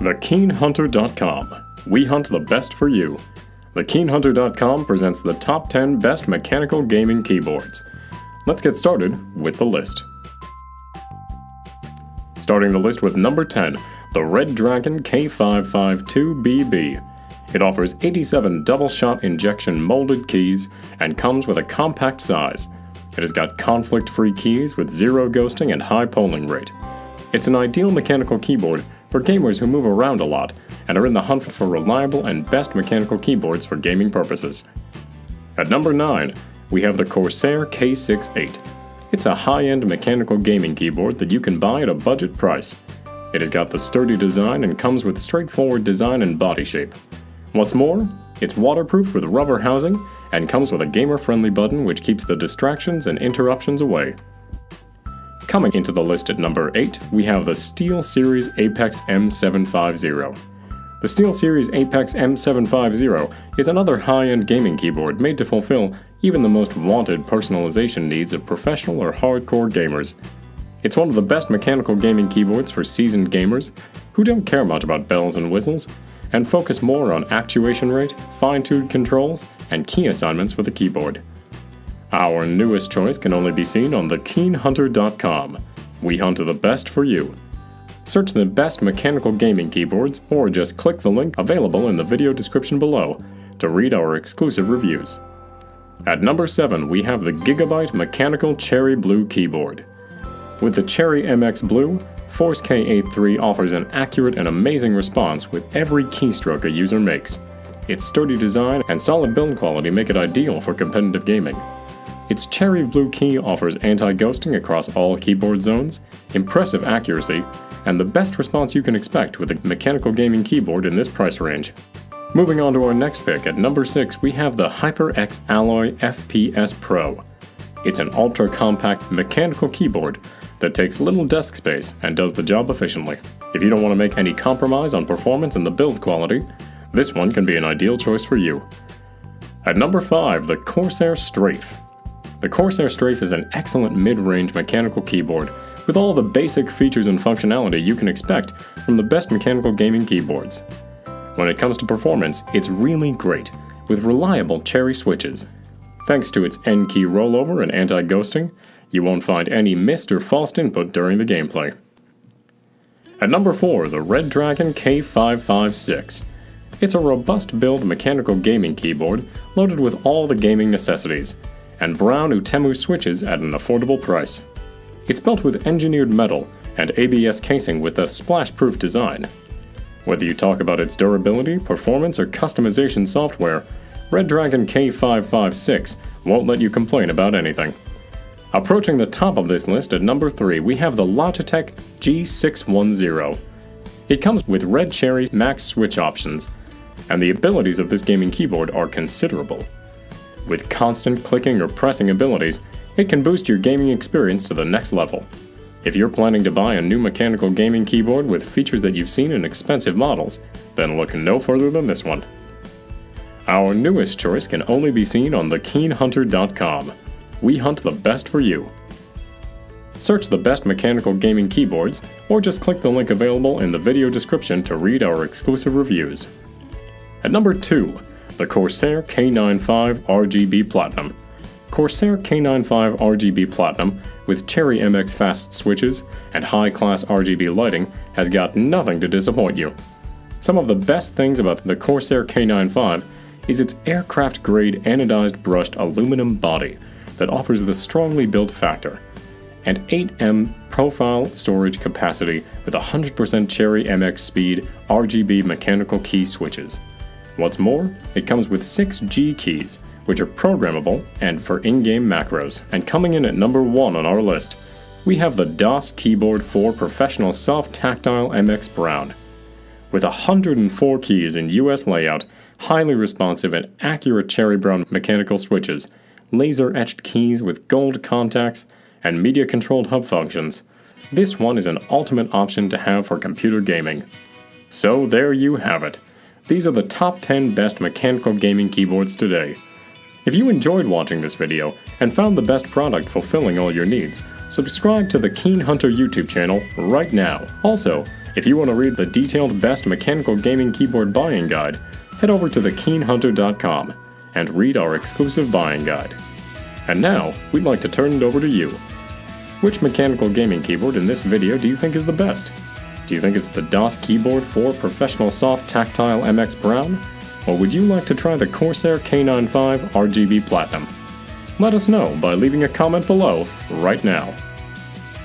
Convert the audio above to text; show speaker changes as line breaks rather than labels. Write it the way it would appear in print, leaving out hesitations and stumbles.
TheKeenHunter.com. We hunt the best for you. TheKeenHunter.com presents the top 10 best mechanical gaming keyboards. Let's get started with the list. Starting the list with number 10, the Red Dragon K552BB. It offers 87 double-shot injection molded keys and comes with a compact size. It has got conflict-free keys with zero ghosting and high polling rate. It's an ideal mechanical keyboard for gamers who move around a lot and are in the hunt for reliable and best mechanical keyboards for gaming purposes. At number 9, we have the Corsair K68. It's a high-end mechanical gaming keyboard that you can buy at a budget price. It has got the sturdy design and comes with straightforward design and body shape. What's more, it's waterproof with rubber housing and comes with a gamer-friendly button which keeps the distractions and interruptions away. Coming into the list at number 8, we have the SteelSeries Apex M750. The SteelSeries Apex M750 is another high-end gaming keyboard made to fulfill even the most wanted personalization needs of professional or hardcore gamers. It's one of the best mechanical gaming keyboards for seasoned gamers who don't care much about bells and whistles and focus more on actuation rate, fine-tuned controls, and key assignments with the keyboard. Our newest choice can only be seen on TheKeenHunter.com. We hunt the best for you. Search the best mechanical gaming keyboards or just click the link available in the video description below to read our exclusive reviews. At number 7, we have the Gigabyte Mechanical Cherry Blue Keyboard. With the Cherry MX Blue, Force K83 offers an accurate and amazing response with every keystroke a user makes. Its sturdy design and solid build quality make it ideal for competitive gaming. Its Cherry Blue key offers anti-ghosting across all keyboard zones, impressive accuracy, and the best response you can expect with a mechanical gaming keyboard in this price range. Moving on to our next pick, at number 6 we have the HyperX Alloy FPS Pro. It's an ultra-compact mechanical keyboard that takes little desk space and does the job efficiently. If you don't want to make any compromise on performance and the build quality, this one can be an ideal choice for you. At number 5, the Corsair Strafe. The Corsair Strafe is an excellent mid-range mechanical keyboard with all the basic features and functionality you can expect from the best mechanical gaming keyboards. When it comes to performance, it's really great, with reliable cherry switches. Thanks to its N-key rollover and anti-ghosting, you won't find any missed or false input during the gameplay. At number 4, the Red Dragon K556. It's a robust build mechanical gaming keyboard loaded with all the gaming necessities, and brown Utemu switches at an affordable price. It's built with engineered metal and ABS casing with a splash-proof design. Whether you talk about its durability, performance, or customization software, Red Dragon K556 won't let you complain about anything. Approaching the top of this list at number 3, we have the Logitech G610. It comes with red cherry max switch options, and the abilities of this gaming keyboard are considerable. With constant clicking or pressing abilities, it can boost your gaming experience to the next level. If you're planning to buy a new mechanical gaming keyboard with features that you've seen in expensive models, then look no further than this one. Our newest choice can only be seen on TheKeenHunter.com. We hunt the best for you. Search the best mechanical gaming keyboards, or just click the link available in the video description to read our exclusive reviews. At number 2, the Corsair K95 RGB Platinum. Corsair K95 RGB Platinum, with Cherry MX fast switches and high-class RGB lighting, has got nothing to disappoint you. Some of the best things about the Corsair K95 is its aircraft-grade anodized brushed aluminum body that offers the strongly built factor, and 8M profile storage capacity with 100% Cherry MX speed RGB mechanical key switches. What's more, it comes with 6 G keys, which are programmable and for in-game macros. And coming in at number 1 on our list, we have the DOS Keyboard 4 Professional Soft Tactile MX Brown. With 104 keys in US layout, highly responsive and accurate cherry brown mechanical switches, laser-etched keys with gold contacts, and media-controlled hub functions, this one is an ultimate option to have for computer gaming. So there you have it. These are the top 10 best mechanical gaming keyboards today. If you enjoyed watching this video and found the best product fulfilling all your needs, subscribe to the TheKeenHunter YouTube channel right now. Also, If you want to read the detailed best mechanical gaming keyboard buying guide, head over to TheKeenHunter.com and read our exclusive buying guide. And now, we'd like to turn it over to you. Which mechanical gaming keyboard in this video do you think is the best? Do you think it's the DOS Keyboard 4 Professional Soft Tactile MX Brown? Or would you like to try the Corsair K95 RGB Platinum? Let us know by leaving a comment below right now.